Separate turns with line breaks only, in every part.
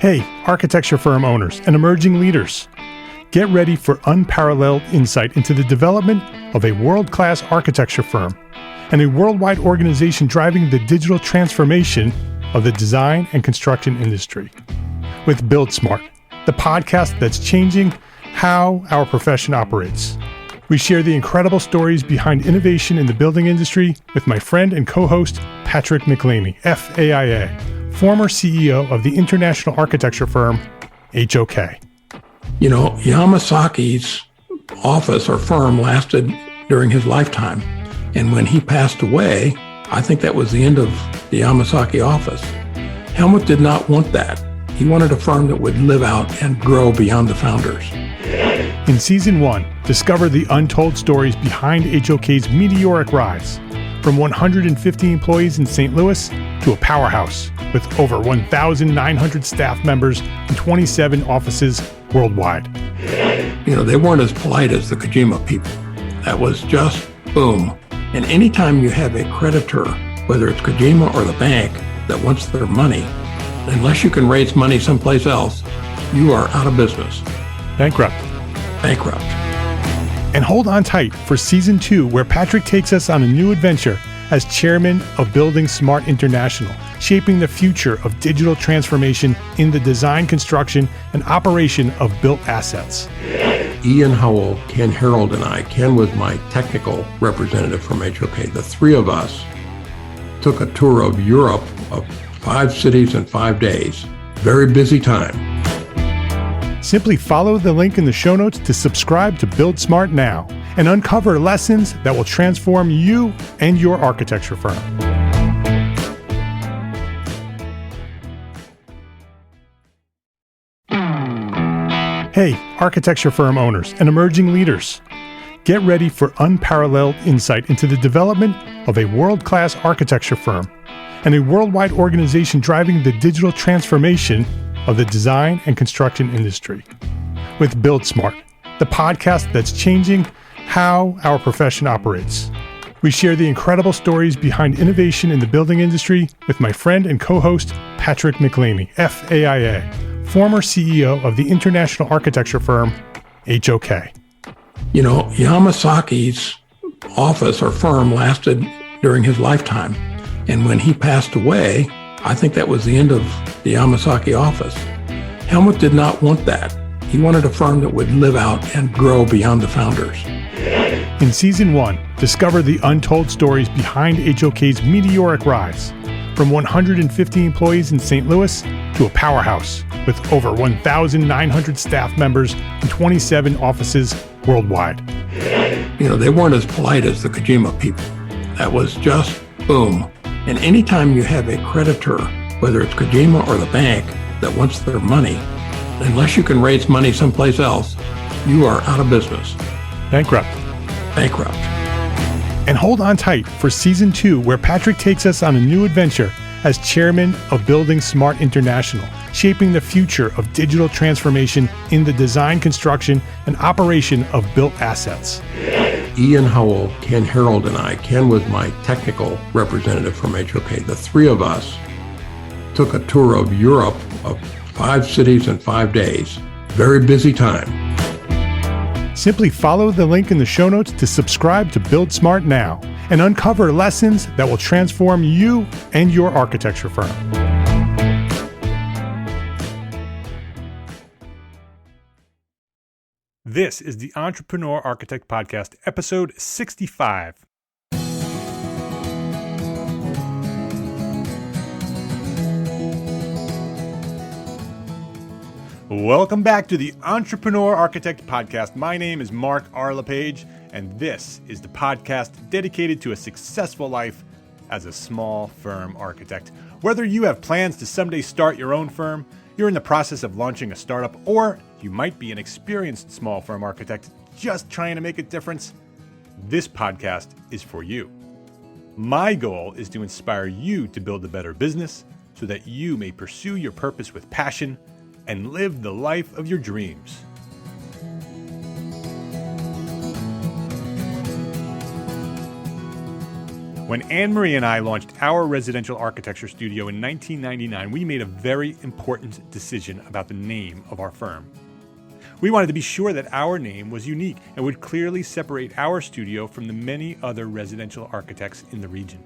Hey, architecture firm owners and emerging leaders. Get ready for unparalleled insight into the development of a world-class architecture firm and a worldwide organization driving the digital transformation of the design and construction industry. With Build Smart, the podcast that's changing how our profession operates. We share the incredible stories behind innovation in the building industry with my friend and co-host, Patrick McLeamy, FAIA, former CEO of the international architecture firm, HOK.
You know, Yamasaki's office or firm lasted during his lifetime. And when he passed away, I think that was the end of the Yamasaki office. Helmut did not want that. He wanted a firm that would live out and grow beyond the founders.
In Season 1, discover the untold stories behind HOK's meteoric rise, from 150 employees in St. Louis to a powerhouse with over 1,900 staff members and 27 offices worldwide.
You know, they weren't as polite as the Kojima people. That was just boom. And anytime you have a creditor, whether it's Kojima or the bank, that wants their money, unless you can raise money someplace else, you are out of business.
Bankrupt. And hold on tight for Season 2, where Patrick takes us on a new adventure as chairman of Building Smart International, shaping the future of digital transformation in the design, construction, and operation of built assets.
Ian Howell, Ken Harold, and I, Ken was my technical representative from HOK. The three of us took a tour of Europe of 5 cities in 5 days. Very busy time.
Simply follow the link in the show notes to subscribe to Build Smart now and uncover lessons that will transform you and your architecture firm. Hey, architecture firm owners and emerging leaders. Get ready for unparalleled insight into the development of a world-class architecture firm and a worldwide organization driving the digital transformation of the design and construction industry. With Build Smart, the podcast that's changing how our profession operates. We share the incredible stories behind innovation in the building industry with my friend and co-host, Patrick McLeamy, FAIA, former CEO of the international architecture firm, HOK.
You know, Yamasaki's office or firm lasted during his lifetime. And when he passed away, I think that was the end of the Yamasaki office. Helmut did not want that. He wanted a firm that would live out and grow beyond the founders.
In Season 1, discover the untold stories behind HOK's meteoric rise, from 150 employees in St. Louis to a powerhouse with over 1,900 staff members and 27 offices worldwide.
You know, they weren't as polite as the Kojima people. That was just boom. And anytime you have a creditor, whether it's Kojima or the bank, that wants their money, unless you can raise money someplace else, you are out of business.
Bankrupt. And hold on tight for Season 2, where Patrick takes us on a new adventure as chairman of Building Smart International, shaping the future of digital transformation in the design, construction, and operation of built assets.
Ian Howell, Ken Harold, and I, Ken was my technical representative from HOK. The three of us took a tour of Europe of 5 cities in 5 days. Very busy time.
Simply follow the link in the show notes to subscribe to Build Smart now and uncover lessons that will transform you and your architecture firm. This is the Entrepreneur Architect Podcast, episode 65. Welcome back to the Entrepreneur Architect Podcast. My name is Mark R. LePage, and this is the podcast dedicated to a successful life as a small firm architect. Whether you have plans to someday start your own firm, you're in the process of launching a startup, or you might be an experienced small firm architect just trying to make a difference, this podcast is for you. My goal is to inspire you to build a better business so that you may pursue your purpose with passion and live the life of your dreams. When Anne-Marie and I launched our residential architecture studio in 1999, we made a very important decision about the name of our firm. We wanted to be sure that our name was unique and would clearly separate our studio from the many other residential architects in the region.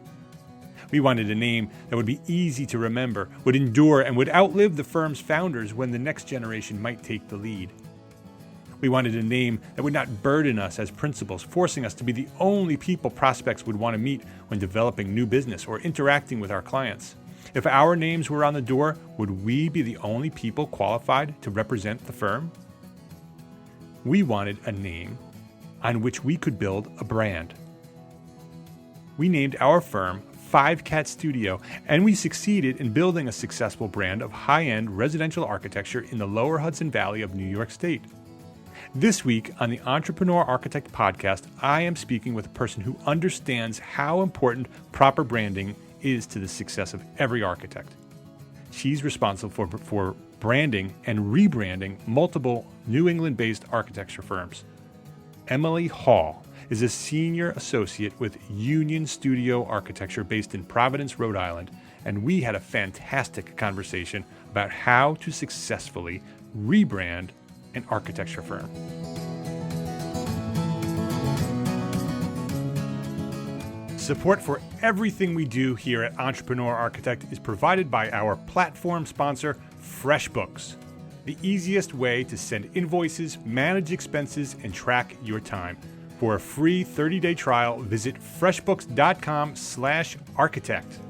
We wanted a name that would be easy to remember, would endure, and would outlive the firm's founders when the next generation might take the lead. We wanted a name that would not burden us as principals, forcing us to be the only people prospects would want to meet when developing new business or interacting with our clients. If our names were on the door, would we be the only people qualified to represent the firm? We wanted a name on which we could build a brand. We named our firm Five Cat Studio, and we succeeded in building a successful brand of high-end residential architecture in the lower Hudson Valley of New York State. This week on the Entrepreneur Architect podcast, I am speaking with a person who understands how important proper branding is to the success of every architect. She's responsible for branding and rebranding multiple New England-based architecture firms. Emily Hall is a senior associate with Union Studio Architecture based in Providence, Rhode Island, and we had a fantastic conversation about how to successfully rebrand an architecture firm. Support for everything we do here at Entrepreneur Architect is provided by our platform sponsor, FreshBooks, the easiest way to send invoices, manage expenses, and track your time. For a free 30-day trial, visit freshbooks.com/architect.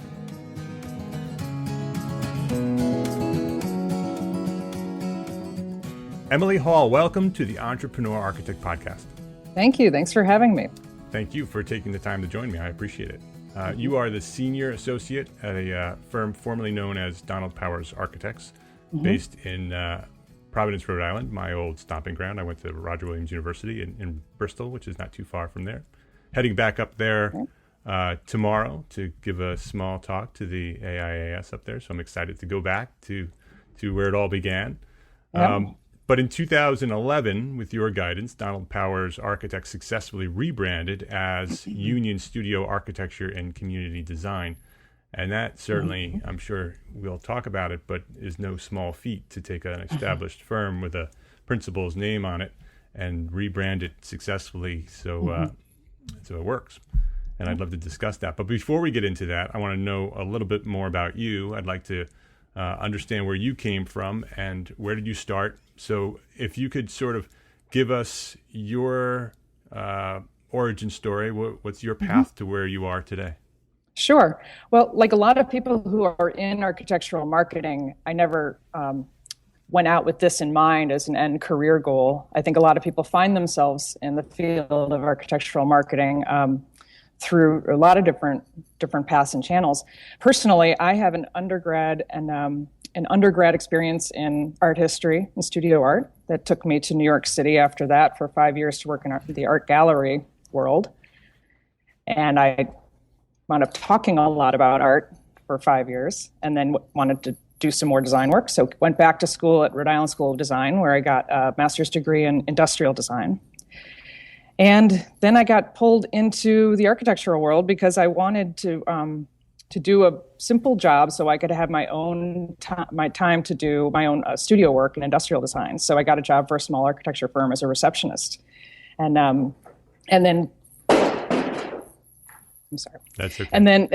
Emily Hall, welcome to the Entrepreneur Architect podcast.
Thank you. Thanks for having me.
Thank you for taking the time to join me. I appreciate it. You are the senior associate at a firm formerly known as Donald Powers Architects, based in Providence, Rhode Island, my old stomping ground. I went to Roger Williams University in Bristol, which is not too far from there. Heading back up there tomorrow to give a small talk to the AIAS up there. So I'm excited to go back to where it all began.
Yep.
But in 2011, with your guidance, Donald Powers Architects successfully rebranded as Union Studio Architecture and Community Design. And that certainly, I'm sure we'll talk about it, but is no small feat to take an established firm with a principal's name on it and rebrand it successfully so it works. And I'd love to discuss that. But before we get into that, I want to know a little bit more about you. I'd like to understand where you came from and where did you start. So if you could sort of give us your origin story, what's your path to where you are today?
Sure. Well, like a lot of people who are in architectural marketing, I never went out with this in mind as an end career goal. I think a lot of people find themselves in the field of architectural marketing through a lot of different paths and channels. Personally, I have an undergrad and an undergrad experience in art history and studio art that took me to New York City after that for 5 years to work in the art gallery world. And I wound up talking a lot about art for 5 years and then wanted to do some more design work. So went back to school at Rhode Island School of Design, where I got a master's degree in industrial design. And then I got pulled into the architectural world because I wanted to do a simple job so I could have my own time to do my own studio work in industrial design. So I got a job for a small architecture firm as a receptionist. And then I'm sorry.
That's okay.
And then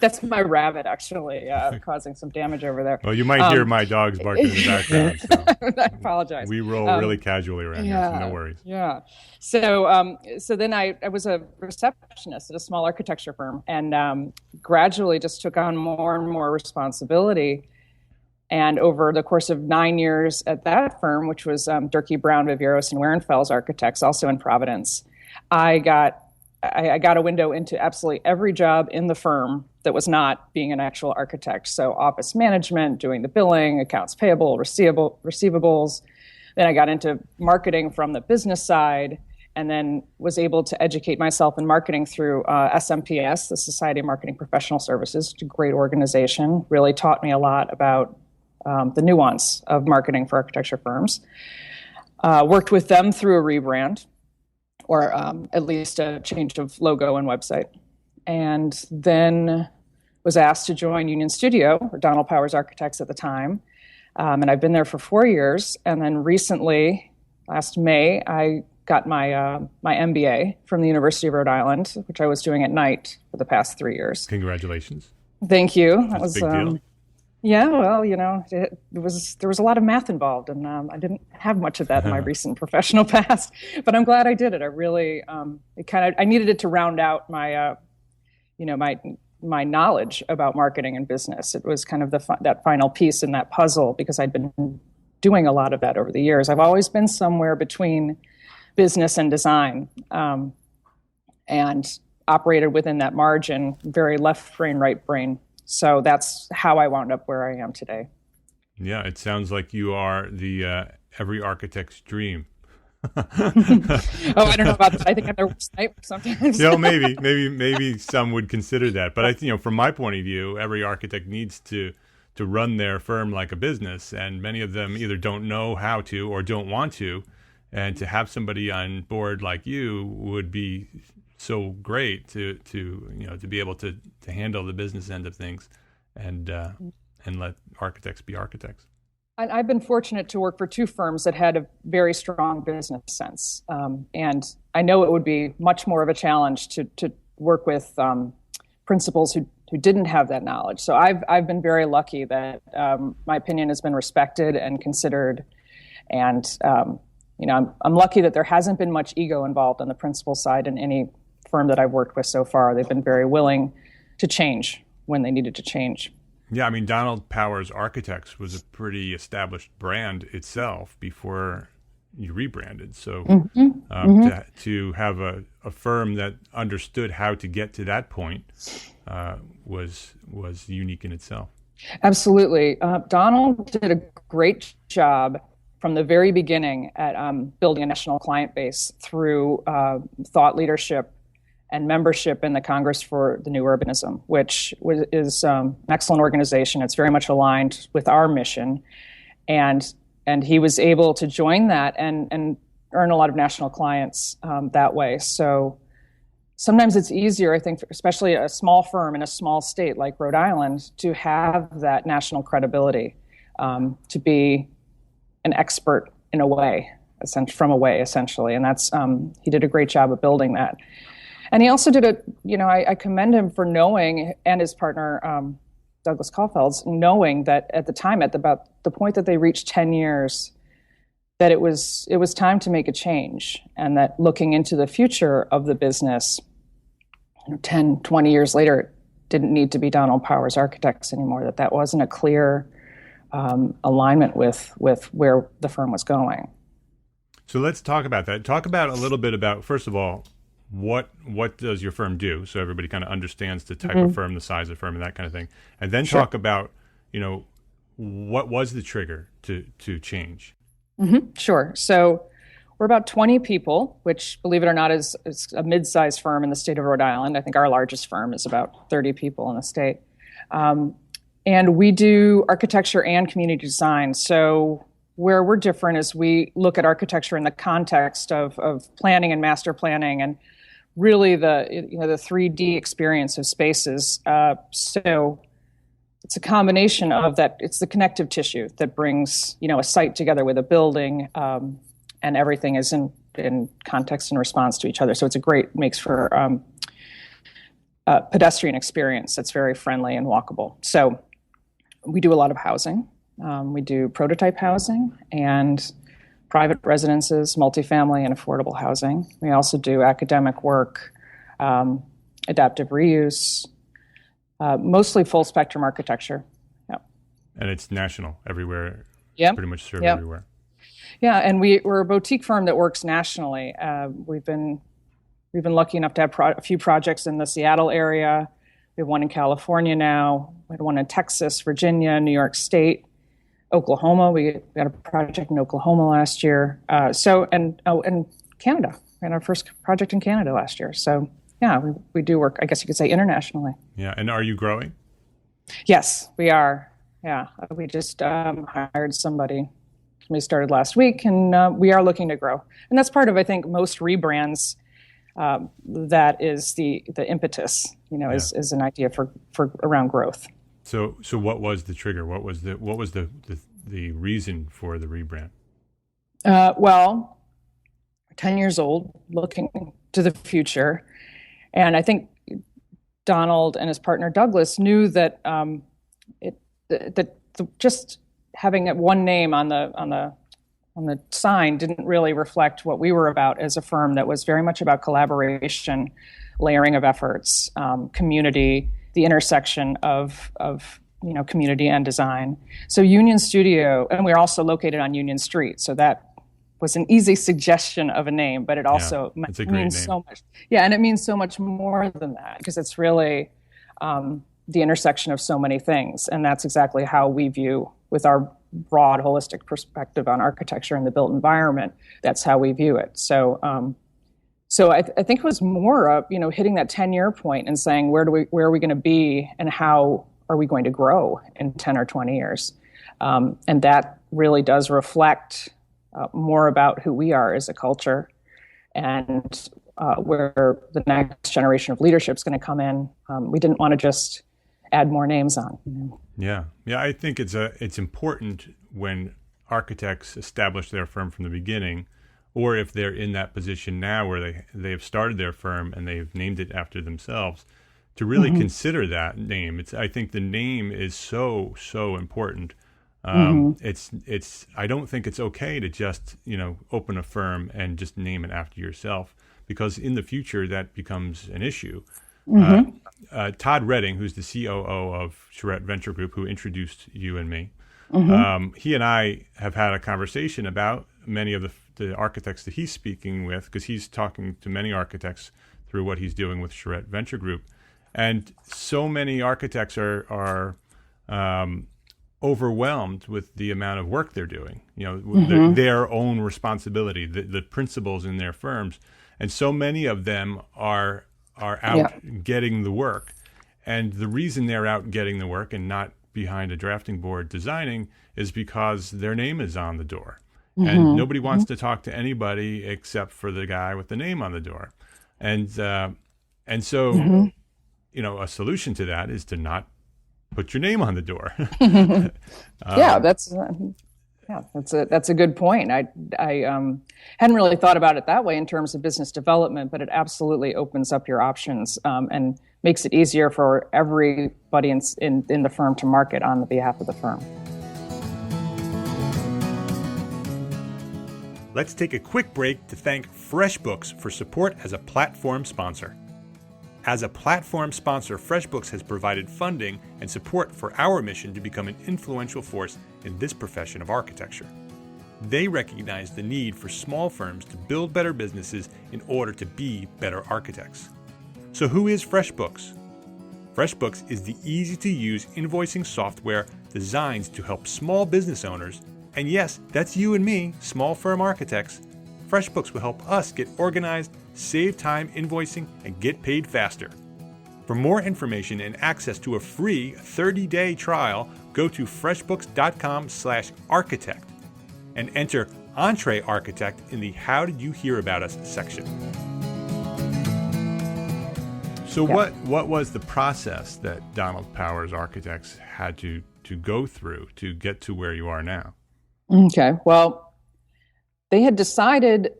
that's my rabbit actually causing some damage over there.
Well, you might hear my dogs barking in the background. So
I apologize.
We roll really casually around here, so no worries.
Yeah. So then I was a receptionist at a small architecture firm and gradually just took on more and more responsibility. And over the course of 9 years at that firm, which was Durkee, Brown, Viveiros, and Werenfels Architects, also in Providence, I got a window into absolutely every job in the firm that was not being an actual architect. So office management, doing the billing, accounts payable, receivables. Then I got into marketing from the business side and then was able to educate myself in marketing through SMPS, the Society of Marketing Professional Services, a great organization, really taught me a lot about the nuance of marketing for architecture firms. Worked with them through a rebrand, or at least a change of logo and website. and then was asked to join Union Studio, or Donald Powers Architects at the time. And I've been there for 4 years. And then recently, last May, I got my my MBA from the University of Rhode Island, which I was doing at night for the past 3 years.
Congratulations.
Thank you.
That was a big deal.
Yeah, well, there was a lot of math involved, and I didn't have much of that in my recent professional past. But I'm glad I did it. I really, I needed it to round out my, my knowledge about marketing and business. It was kind of that final piece in that puzzle, because I'd been doing a lot of that over the years. I've always been somewhere between business and design, and operated within that margin, very left brain, right brain. So that's how I wound up where I am today.
Yeah, it sounds like you are the every architect's dream.
Oh, I don't know about that. I think I'm their worst nightmare sometimes.
Maybe some would consider that. But from my point of view, every architect needs to run their firm like a business, and many of them either don't know how to or don't want to. And to have somebody on board like you would be so great to be able to handle the business end of things, and let architects be architects.
I've been fortunate to work for 2 firms that had a very strong business sense, and I know it would be much more of a challenge to work with principals who didn't have that knowledge. So I've been very lucky that my opinion has been respected and considered, and I'm lucky that there hasn't been much ego involved on the principal side in any firm that I've worked with so far. They've been very willing to change when they needed to change.
Yeah, I mean, Donald Powers Architects was a pretty established brand itself before you rebranded. So to have a firm that understood how to get to that point was unique in itself.
Absolutely. Donald did a great job from the very beginning at building a national client base through thought leadership and membership in the Congress for the New Urbanism, which is an excellent organization. It's very much aligned with our mission. And he was able to join that and earn a lot of national clients that way. So sometimes it's easier, I think, especially a small firm in a small state like Rhode Island, to have that national credibility, to be an expert in a way, essentially. And that's he did a great job of building that. And he also did I commend him for knowing, and his partner, Douglas Caulfield, knowing that at the time, at about the point that they reached 10 years, that it was time to make a change, and that looking into the future of the business, 10, 20 years later, it didn't need to be Donald Powers Architects anymore, that wasn't a clear alignment with where the firm was going.
So let's talk about that. Talk about a little bit about, first of all, what does your firm do, so everybody kind of understands the type of firm, the size of the firm, and that kind of thing. And then talk about, what was the trigger to change?
Sure. So we're about 20 people, which, believe it or not, is a mid-sized firm in the state of Rhode Island. I think our largest firm is about 30 people in the state. And we do architecture and community design. So where we're different is we look at architecture in the context of planning and master planning, and really the 3D experience of spaces. So it's a combination of that. It's the connective tissue that brings a site together with a building, and everything is in context and response to each other. So makes for a pedestrian experience that's very friendly and walkable. So we do a lot of housing. We do prototype housing and private residences, multifamily, and affordable housing. We also do academic work, adaptive reuse, mostly full spectrum architecture. Yep.
And it's national everywhere.
Yep.
Pretty much served everywhere.
Yeah, and we're a boutique firm that works nationally. We've been lucky enough to have a few projects in the Seattle area. We have one in California now. We had one in Texas, Virginia, New York State, Oklahoma. We got a project in Oklahoma last year. And Canada. We had our first project in Canada last year. So yeah, we do work, I guess you could say, internationally.
Yeah, and are you growing?
Yes, we are. Yeah, we just hired somebody. We started last week, and we are looking to grow. And that's part of, I think, most rebrands. that is the impetus, is an idea for around growth.
So what was the trigger? What was the reason for the rebrand?
Well, 10 years old, looking to the future, and I think Donald and his partner Douglas knew that just having one name on the sign didn't really reflect what we were about as a firm that was very much about collaboration, layering of efforts, community, the intersection of community and design. So Union Studio, and we're also located on Union Street, so that was an easy suggestion of a name, but it also means so much. Yeah, and it means so much more than that, because it's really the intersection of so many things, and that's exactly how we view, with our broad, holistic perspective on architecture and the built environment, that's how we view it. So I think it was more of, hitting that 10-year point and saying, where are we going to be, and how are we going to grow in 10 or 20 years? And that really does reflect more about who we are as a culture, and where the next generation of leadership is going to come in. We didn't want to just add more names on.
Yeah. I think it's important when architects establish their firm from the beginning, or if they're in that position now where they've started their firm and they've named it after themselves, to really consider that name. I think the name is so important. It's I don't think it's okay to just open a firm and just name it after yourself, because in the future that becomes an issue. Todd Redding, who's the COO of Charette Venture Group, who introduced you and me, he and I have had a conversation about many of the architects that he's speaking with, because he's talking to many architects through what he's doing with Charette Venture Group. And so many architects are overwhelmed with the amount of work they're doing, their own responsibility, the principals in their firms. And so many of them are out getting the work. And the reason they're out getting the work and not behind a drafting board designing is because their name is on the door. And nobody wants to talk to anybody except for the guy with the name on the door. And so a solution to that is to not put your name on the door.
That's a good point. I hadn't really thought about it that way in terms of business development, but it absolutely opens up your options and makes it easier for everybody in the firm to market on the behalf of the firm.
Let's take a quick break to thank FreshBooks for support as a platform sponsor. As a platform sponsor, FreshBooks has provided funding and support for our mission to become an influential force in this profession of architecture. They recognize the need for small firms to build better businesses in order to be better architects. So who is FreshBooks? FreshBooks is the easy-to-use invoicing software designed to help small business owners, and yes, that's you and me, small firm architects. FreshBooks will help us get organized, save time invoicing, and get paid faster. For more information and access to a free 30-day trial, go to freshbooks.com/architect and enter Entree Architect in the How Did You Hear About Us section. So what was the process that Donald Powers Architects had to go through to get to where you are now?
Okay, well, they had decided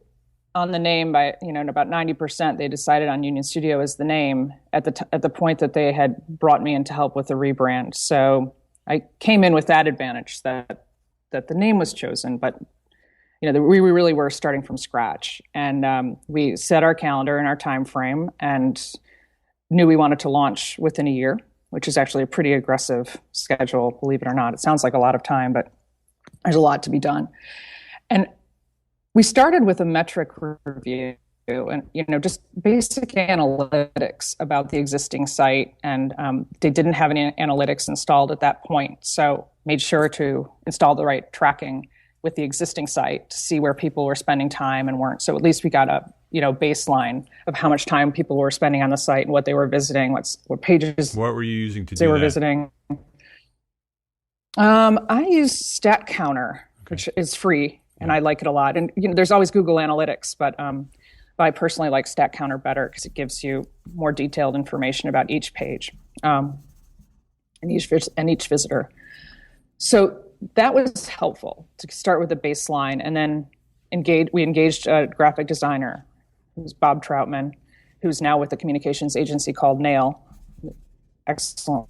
on the name by, about 90%, they decided on Union Studio as the name at the point that they had brought me in to help with the rebrand. So I came in with that advantage that the name was chosen, but we really were starting from scratch. And we set our calendar and our time frame and knew we wanted to launch within a year, which is actually a pretty aggressive schedule, believe it or not. It sounds like a lot of time, but there's a lot to be done. And we started with a metric review and, just basic analytics about the existing site. And they didn't have any analytics installed at that point. So made sure to install the right tracking with the existing site to see where people were spending time and weren't. So at least we got a, baseline of how much time people were spending on the site and what they were visiting, what pages.
What were you using to do
they were
that?
Visiting. I use Stat Counter, which is free. And I like it a lot. And there's always Google Analytics, but I personally like Stat Counter better because it gives you more detailed information about each page and each visitor. So that was helpful to start with a baseline, and then we engaged a graphic designer, who's Bob Troutman, who's now with a communications agency called Nail. Excellent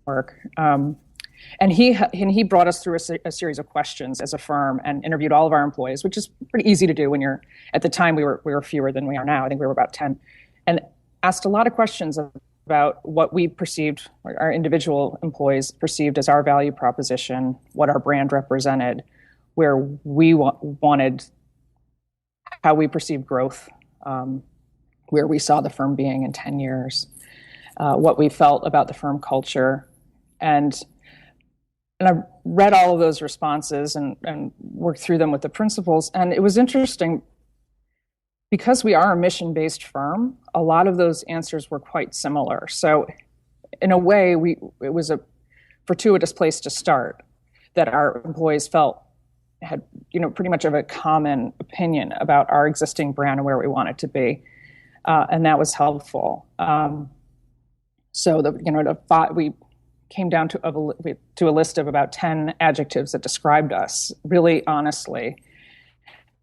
work. And he brought us through a series of questions as a firm and interviewed all of our employees, which is pretty easy to do when you're, at the time we were fewer than we are now. I think we were about 10, and asked a lot of questions about what we perceived, our individual employees perceived as our value proposition, what our brand represented, where we wanted, how we perceived growth, where we saw the firm being in 10 years, what we felt about the firm culture. And I read all of those responses and worked through them with the principals. And it was interesting, because we are a mission-based firm, a lot of those answers were quite similar. So in a way, it was a fortuitous place to start, that our employees had pretty much of a common opinion about our existing brand and where we want it to be. And that was helpful. So we came down to a list of about 10 adjectives that described us really honestly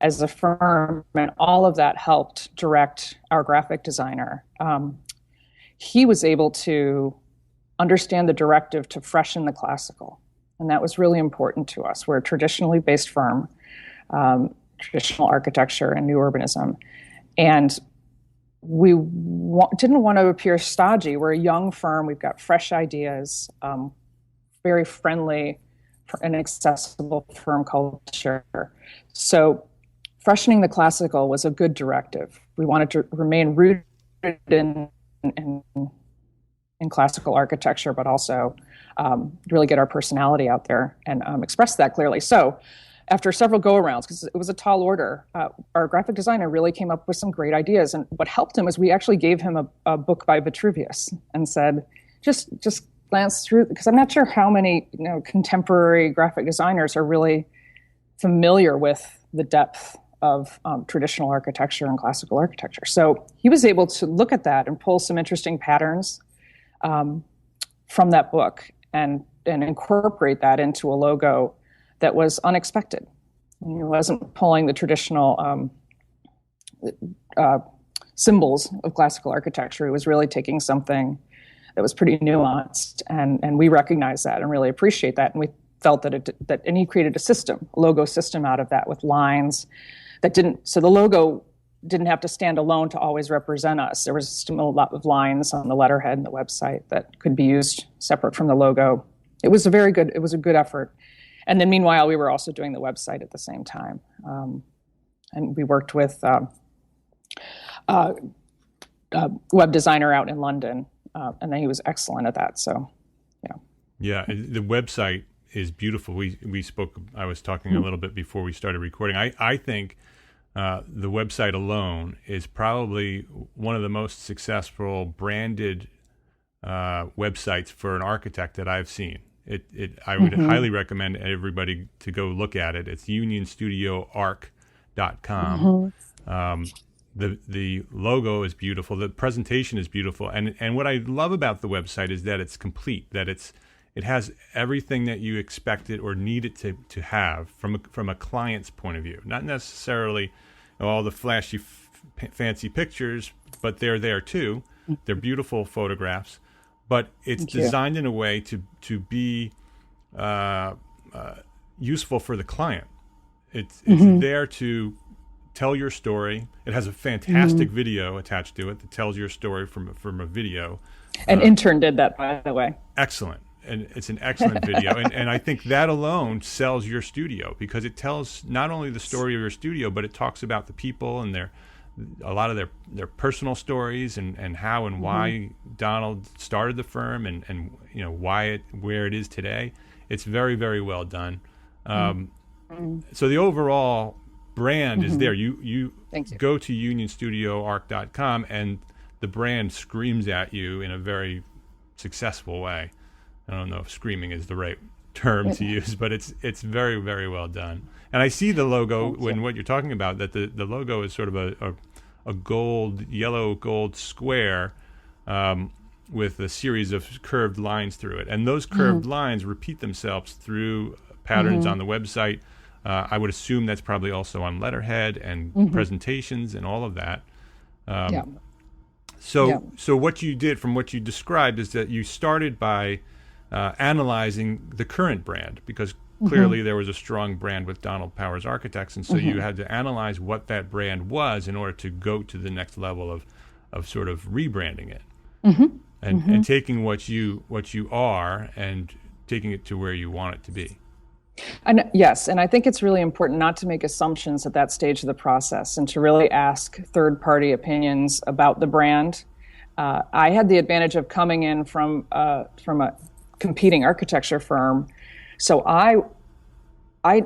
as a firm, and all of that helped direct our graphic designer. He was able to understand the directive to freshen the classical, and that was really important to us. We're a traditionally based firm, traditional architecture and new urbanism, and we didn't want to appear stodgy. We're a young firm. We've got fresh ideas, very friendly and accessible firm culture. So freshening the classical was a good directive. We wanted to remain rooted in classical architecture, but also really get our personality out there and express that clearly. So after several go-arounds, because it was a tall order, our graphic designer really came up with some great ideas. And what helped him is we actually gave him a book by Vitruvius and said, just glance through, because I'm not sure how many contemporary graphic designers are really familiar with the depth of traditional architecture and classical architecture. So he was able to look at that and pull some interesting patterns from that book and incorporate that into a logo that was unexpected. He wasn't pulling the traditional symbols of classical architecture. He was really taking something that was pretty nuanced, and we recognize that and really appreciate that. And we felt and he created a logo system out of that with lines so the logo didn't have to stand alone to always represent us. There was a lot of lines on the letterhead and the website that could be used separate from the logo. It was a good effort. And then meanwhile, we were also doing the website at the same time. And we worked with a web designer out in London, and then he was excellent at that. So, yeah.
Yeah, the website is beautiful. We spoke, I was talking a little bit before we started recording. I think the website alone is probably one of the most successful branded websites for an architect that I've seen. I would highly recommend everybody to go look at it. It's unionstudioarc.com. The logo is beautiful. The presentation is beautiful. And what I love about the website is that it's complete, that it has everything that you expected or need it to have from a client's point of view. Not necessarily all the flashy, fancy pictures, but they're there too. They're beautiful photographs. But it's designed in a way to be useful for the client. It's there to tell your story. It has a fantastic video attached to it that tells your story from a video.
An intern did that, by the way.
Excellent. And it's an excellent video. And I think that alone sells your studio, because it tells not only the story of your studio, but it talks about the people and a lot of their personal stories and how and why Donald started the firm and where it is today. It's very, very well done. So the overall brand is there. You go to unionstudioarc.com and the brand screams at you in a very successful way. I don't know if screaming is the right term to use, but it's very, very well done. And I see the logo when what you're talking about, that the logo is sort of a yellow gold square with a series of curved lines through it. And those curved lines repeat themselves through patterns on the website. I would assume that's probably also on letterhead and presentations and all of that. So what you did, from what you described, is that you started by analyzing the current brand, because clearly there was a strong brand with Donald Powers Architects, and so you had to analyze what that brand was in order to go to the next level of sort of rebranding it, and taking what you are and taking it to where you want it to be.
And yes, and I think it's really important not to make assumptions at that stage of the process and to really ask third-party opinions about the brand. I had the advantage of coming in from a competing architecture firm, so I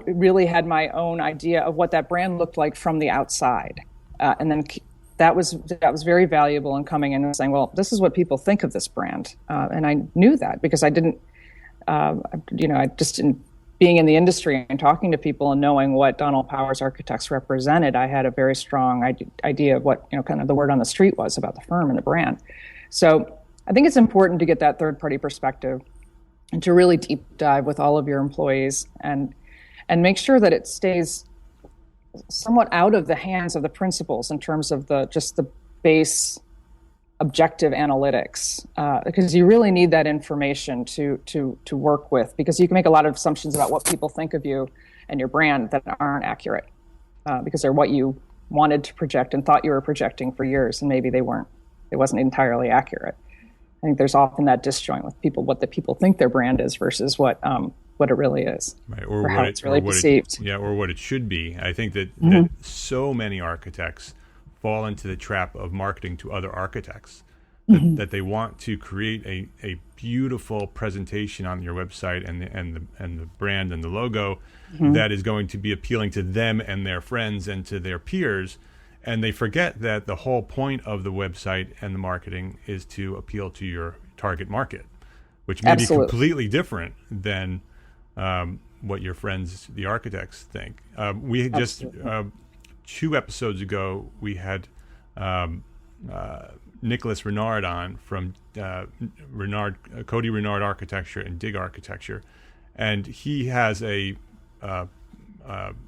really had my own idea of what that brand looked like from the outside, and then that was very valuable in coming in and saying, well, this is what people think of this brand, and I knew that because I didn't, I just didn't. Being in the industry and talking to people and knowing what Donald Powers Architects represented, I had a very strong idea of what kind of the word on the street was about the firm and the brand. So I think it's important to get that third-party perspective and to really deep dive with all of your employees and make sure that it stays somewhat out of the hands of the principals in terms of just the base objective analytics, because you really need that information to work with, because you can make a lot of assumptions about what people think of you and your brand that aren't accurate, because they're what you wanted to project and thought you were projecting for years, and maybe they weren't. It wasn't entirely accurate. I think there's often that disjoint with people, what the people think their brand is versus what it really is,
right?
Or how it's really perceived.
Or what it should be. I think that so many architects fall into the trap of marketing to other architects, that they want to create a beautiful presentation on your website and the brand and the logo that is going to be appealing to them and their friends and to their peers, and they forget that the whole point of the website and the marketing is to appeal to your target market, which may be completely different than what your friends, the architects, think. We just 2 episodes ago, we had Nicholas Renard on from Cody Renard Architecture and Dig Architecture, and he has a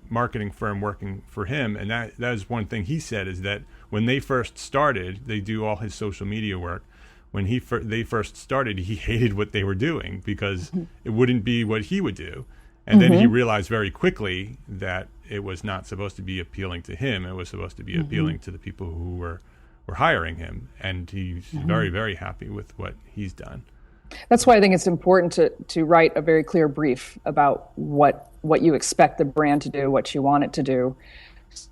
marketing firm working for him, and that is one thing he said, is that when they first started, they do all his social media work. When they first started, he hated what they were doing because it wouldn't be what he would do. And then he realized very quickly that it was not supposed to be appealing to him. It was supposed to be appealing to the people who were hiring him. And he's very, very happy with what he's done.
That's why I think it's important to write a very clear brief about what you expect the brand to do, what you want it to do,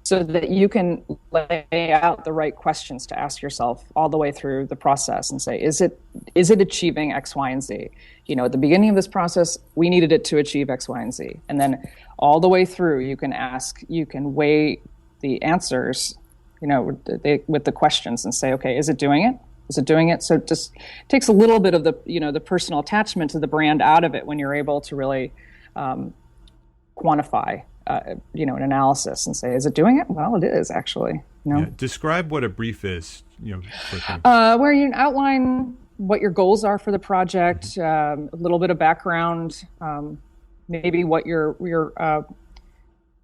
so that you can lay out the right questions to ask yourself all the way through the process and say, is it achieving X, Y, and Z? At the beginning of this process, we needed it to achieve X, Y, and Z. And then all the way through, you can weigh the answers, with the questions and say, okay, is it doing it? Is it doing it? So it just takes a little bit of the personal attachment to the brand out of it when you're able to really quantify an analysis and say, is it doing it? Well, it is actually.
Yeah. Describe what a brief is.
Where you outline what your goals are for the project, a little bit of background, maybe what your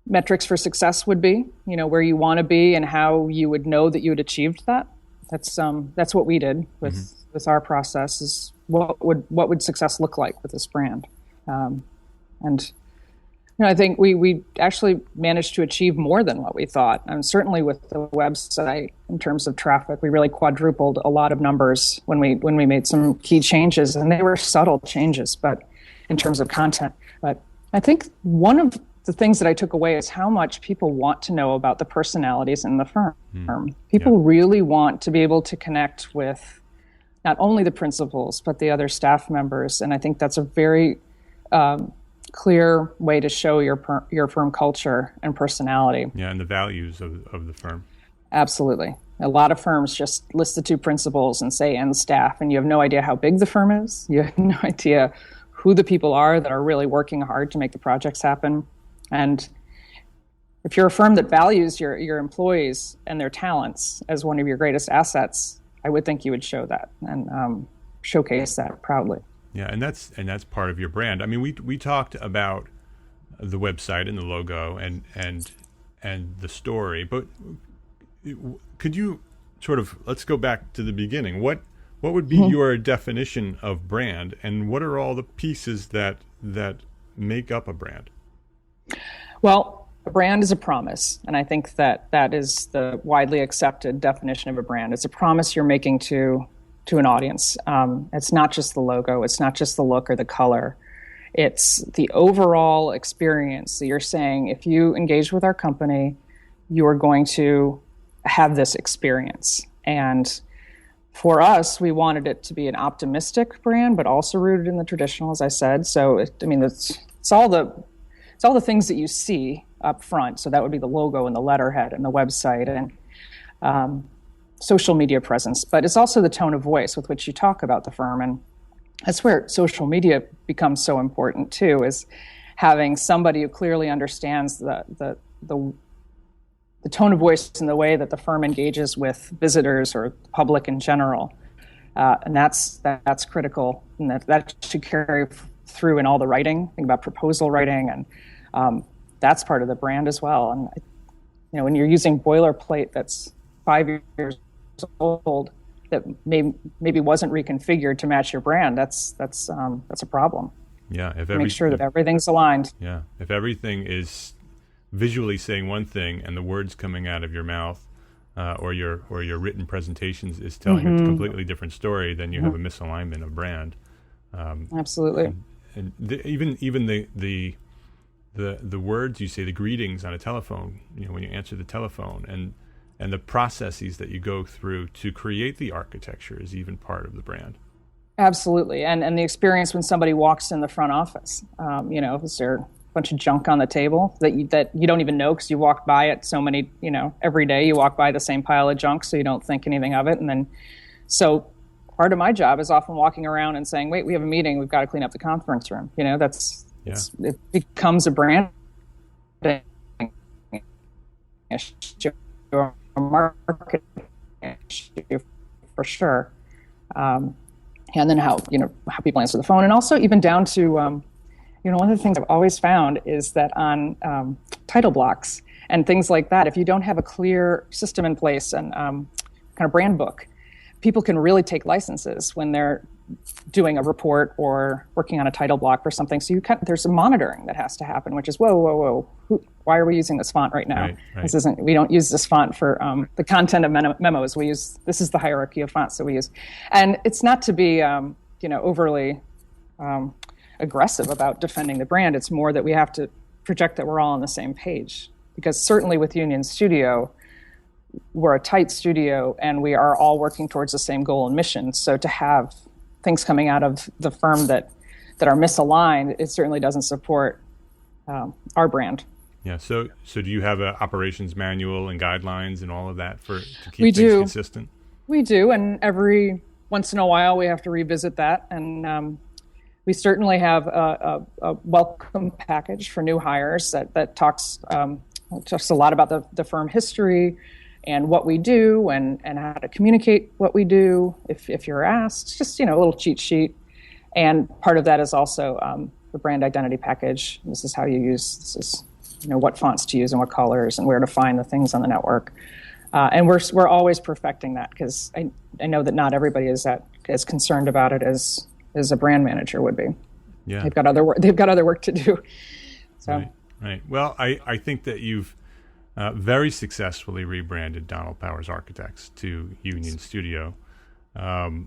metrics for success would be. Where you want to be and how you would know that you had achieved that. That's what we did with our process. Is what would success look like with this brand, and. I think we actually managed to achieve more than what we thought. And certainly with the website, in terms of traffic, we really quadrupled a lot of numbers when we made some key changes, and they were subtle changes, but in terms of content. But I think one of the things that I took away is how much people want to know about the personalities in the firm. People really want to be able to connect with not only the principals, but the other staff members. And I think that's a very clear way to show your firm culture and personality.
Yeah, and the values of the firm.
Absolutely. A lot of firms just list the 2 principals and say and staff, and you have no idea how big the firm is. You have no idea who the people are that are really working hard to make the projects happen. And if you're a firm that values your employees and their talents as one of your greatest assets, I would think you would show that and showcase that proudly.
Yeah, and that's part of your brand. I mean, we talked about the website and the logo and the story, but could you sort of, let's go back to the beginning. What would be your definition of brand, and what are all the pieces that make up a brand?
Well, a brand is a promise, and I think that is the widely accepted definition of a brand. It's a promise you're making to an audience. It's not just the logo, it's not just the look or the color. It's the overall experience. So you're saying, if you engage with our company, you are going to have this experience. And for us, we wanted it to be an optimistic brand, but also rooted in the traditional, as I said. So, it's all the things that you see up front. So that would be the logo and the letterhead and the website and social media presence. But it's also the tone of voice with which you talk about the firm. And that's where social media becomes so important too, is having somebody who clearly understands the tone of voice and the way that the firm engages with visitors or the public in general. And that's critical, and that should carry through in all the writing. Think about proposal writing, and that's part of the brand as well. And when you're using boilerplate that's 5 years old, that maybe wasn't reconfigured to match your brand, that's a problem.
Yeah,
make sure that everything's aligned.
Yeah, if everything is visually saying one thing and the words coming out of your mouth or your written presentations is telling a completely different story, then you have a misalignment of brand.
Absolutely.
And even the words you say, the greetings on a telephone, when you answer the telephone, and the processes that you go through to create the architecture is even part of the brand.
Absolutely. And the experience when somebody walks in the front office, is there a bunch of junk on the table that you don't even know because you walk by it so many, every day you walk by the same pile of junk, so you don't think anything of it. And then, so part of my job is often walking around and saying, wait, we have a meeting, we've got to clean up the conference room. It becomes a brand issue, or a marketing issue for sure. And then how people answer the phone, and also even down to, one of the things I've always found is that on title blocks and things like that, if you don't have a clear system in place and kind of brand book, people can really take licenses when they're doing a report or working on a title block for something. So there's a monitoring that has to happen, which is, whoa, why are we using this font right now? Right. We don't use this font for the content of memos. This is the hierarchy of fonts that we use. And it's not to be, overly aggressive about defending the brand. It's more that we have to project that we're all on the same page. Because certainly with Union Studio, we're a tight studio and we are all working towards the same goal and mission. So to have things coming out of the firm that are misaligned, it certainly doesn't support our brand.
Yeah. So do you have an operations manual and guidelines and all of that to keep things consistent? We
do, and every once in a while we have to revisit that. And we certainly have a welcome package for new hires that talks a lot about the firm history and what we do and how to communicate what we do if you're asked. Just, a little cheat sheet. And part of that is also the brand identity package. This is how you use, this is, what fonts to use and what colors and where to find the things on the network. And we're always perfecting that because I know that not everybody is as concerned about it as a brand manager would be.
Yeah.
They've got other work to do. So.
Right. Well, I think that you've very successfully rebranded Donald Powers Architects to Union Studio. Like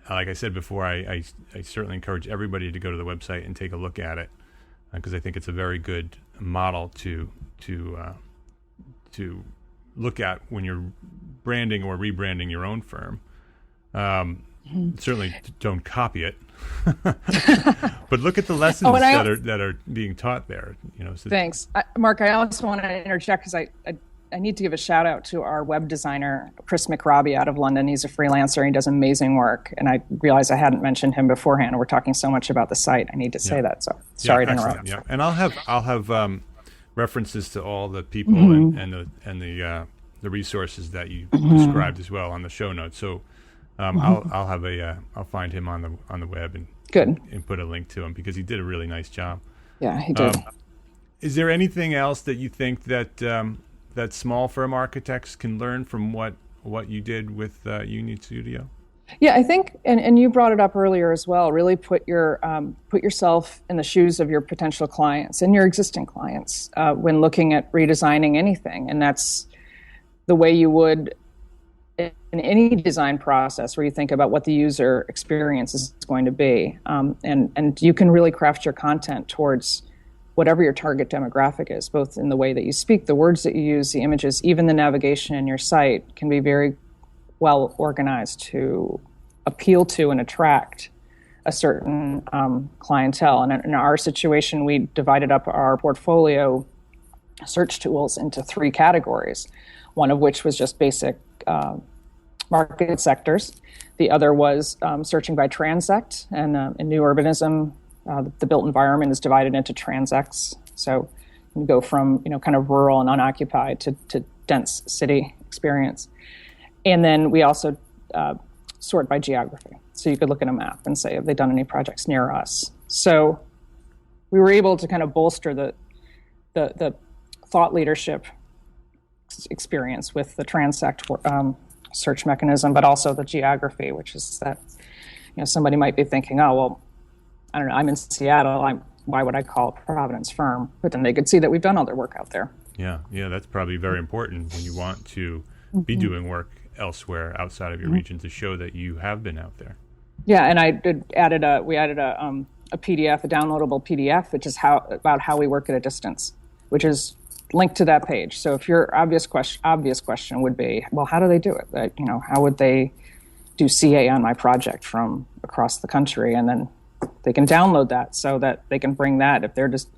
I said before, I certainly encourage everybody to go to the website and take a look at it because I think it's a very good model to look at when you're branding or rebranding your own firm. Certainly don't copy it, but look at the lessons that are being taught there.
Thanks, Mark. I also want to interject because I need to give a shout out to our web designer, Chris McRobbie out of London. He's a freelancer and he does amazing work. And I realized I hadn't mentioned him beforehand. We're talking so much about the site. I need to say that. So sorry to interrupt.
Yeah, and I'll have references to all the people and the resources that you described as well on the show notes. So I'll have I'll find him on the web and put a link to him, because he did a really nice job.
Yeah, he did.
Is there anything else that you think that that small firm architects can learn from what you did with Union Studio?
Yeah, I think, and you brought it up earlier as well, really put yourself in the shoes of your potential clients and your existing clients when looking at redesigning anything. And that's the way you would in any design process, where you think about what the user experience is going to be. And you can really craft your content towards whatever your target demographic is, both in the way that you speak, the words that you use, the images, even the navigation in your site can be very well organized to appeal to and attract a certain clientele. And in our situation, we divided up our portfolio search tools into 3 categories, one of which was just basic market sectors. The other was searching by transect, and in new urbanism, the built environment is divided into transects. So you go from kind of rural and unoccupied to dense city experience. And then we also sort by geography. So you could look at a map and say, have they done any projects near us? So we were able to kind of bolster the thought leadership experience with the transect search mechanism, but also the geography, which is that somebody might be thinking, oh, well, I don't know, I'm in Seattle, why would I call a Providence firm? But then they could see that we've done all their work out there.
Yeah, that's probably very important when you want to be doing work elsewhere outside of your region, to show that you have been out there.
Yeah, and we added a PDF, a downloadable PDF, which is about how we work at a distance, which is linked to that page. So if your obvious question would be, well, how do they do it? How would they do CA on my project from across the country? And then they can download that so that they can bring that if they're just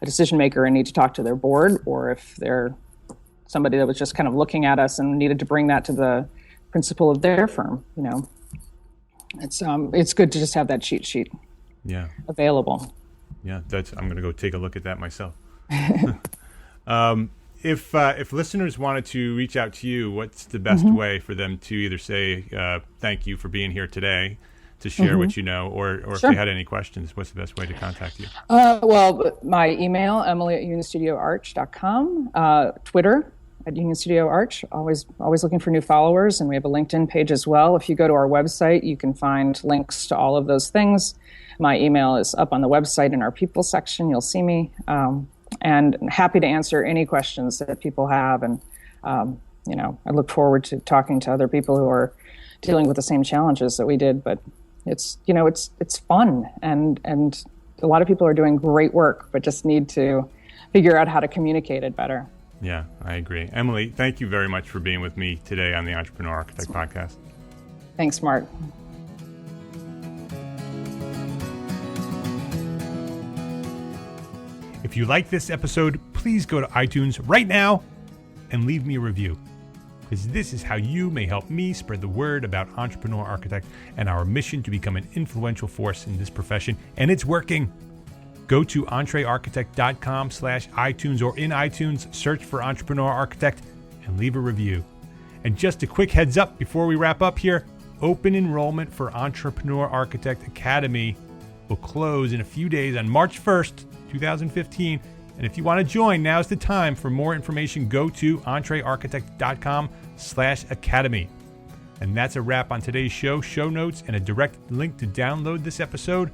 a decision maker and need to talk to their board, or if they're somebody that was just kind of looking at us and needed to bring that to the principal of their firm. It's good to just have that cheat sheet available.
Yeah, I'm going to go take a look at that myself. If listeners wanted to reach out to you, what's the best way for them to either say thank you for being here today, to share what you know, or if they had any questions, what's the best way to contact you?
Well, my email, emily@unionstudioarch.com, Twitter @unionstudioarch, always looking for new followers, and we have a LinkedIn page as well. If you go to our website, you can find links to all of those things. My email is up on the website in our people section. You'll see me. And I'm happy to answer any questions that people have. And, I look forward to talking to other people who are dealing with the same challenges that we did. But it's fun. And a lot of people are doing great work, but just need to figure out how to communicate it better.
Yeah, I agree. Emily, thank you very much for being with me today on the Entrepreneur Architect Podcast.
Thanks, Mark.
If you like this episode, please go to iTunes right now and leave me a review, because this is how you may help me spread the word about Entrepreneur Architect and our mission to become an influential force in this profession, and it's working. Go to entrearchitect.com/iTunes, or in iTunes, search for Entrepreneur Architect and leave a review. And just a quick heads up before we wrap up here, open enrollment for Entrepreneur Architect Academy will close in a few days on March 1st, 2015. And if you want to join, now's the time. For more information, go to entrearchitect.com/academy. And that's a wrap on today's show. Show notes and a direct link to download this episode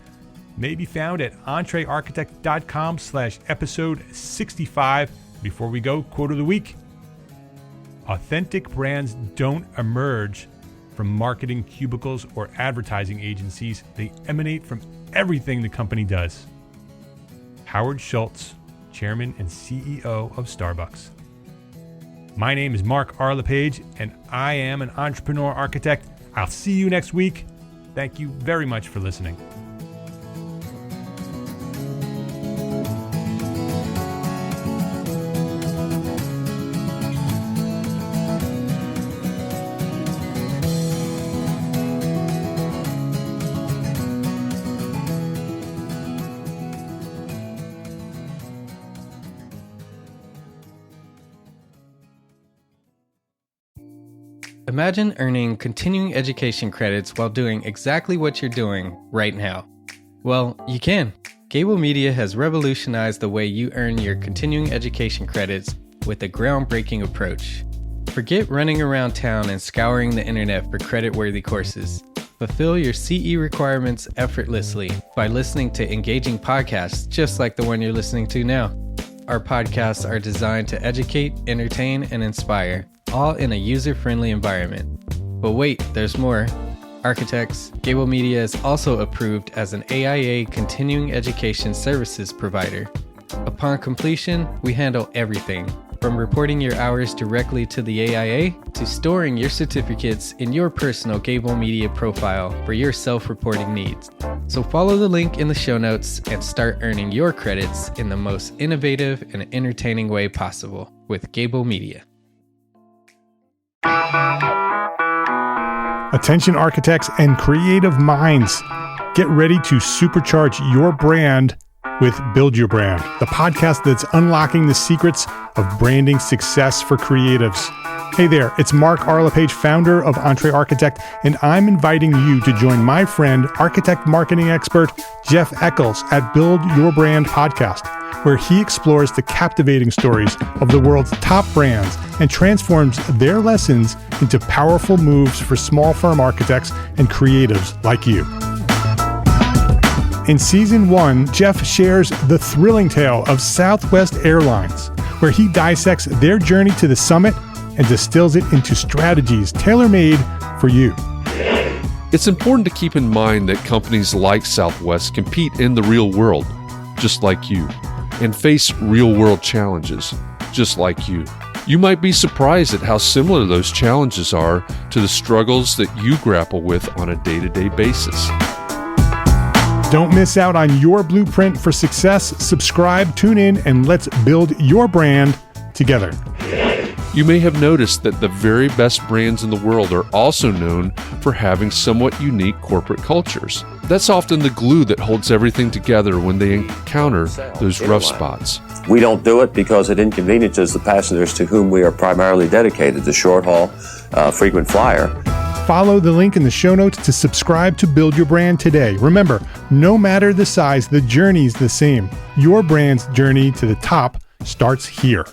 may be found at entrearchitect.com/episode 65. Before we go, quote of the week: authentic brands don't emerge from marketing cubicles or advertising agencies. They emanate from everything the company does. Howard Schultz, Chairman and CEO of Starbucks. My name is Mark R. LePage, and I am an Entrepreneur Architect. I'll see you next week. Thank you very much for listening.
Imagine earning continuing education credits while doing exactly what you're doing right now. Well, you can. Gable Media has revolutionized the way you earn your continuing education credits with a groundbreaking approach. Forget running around town and scouring the internet for credit-worthy courses. Fulfill your CE requirements effortlessly by listening to engaging podcasts just like the one you're listening to now. Our podcasts are designed to educate, entertain, and inspire, all in a user-friendly environment. But wait, there's more. Architects, Gable Media is also approved as an AIA continuing education services provider. Upon completion, we handle everything, from reporting your hours directly to the AIA to storing your certificates in your personal Gable Media profile for your self-reporting needs. So follow the link in the show notes and start earning your credits in the most innovative and entertaining way possible with Gable Media.
Attention architects and creative minds, get ready to supercharge your brand with Build Your Brand, the podcast that's unlocking the secrets of branding success for creatives. Hey there, it's Mark Arlepage, founder of Entre Architect, and I'm inviting you to join my friend, architect marketing expert Jeff Eccles at Build Your Brand podcast, where he explores the captivating stories of the world's top brands and transforms their lessons into powerful moves for small firm architects and creatives like you. In Season 1, Jeff shares the thrilling tale of Southwest Airlines, where he dissects their journey to the summit and distills it into strategies tailor-made for you.
It's important to keep in mind that companies like Southwest compete in the real world, just like you, and face real-world challenges, just like you. You might be surprised at how similar those challenges are to the struggles that you grapple with on a day-to-day basis.
Don't miss out on your blueprint for success. Subscribe, tune in, and let's build your brand together.
You may have noticed that the very best brands in the world are also known for having somewhat unique corporate cultures. That's often the glue that holds everything together when they encounter those rough spots.
We don't do it because it inconveniences the passengers to whom we are primarily dedicated, the short haul, frequent flyer.
Follow the link in the show notes to subscribe to Build Your Brand today. Remember, no matter the size, the journey's the same. Your brand's journey to the top starts here.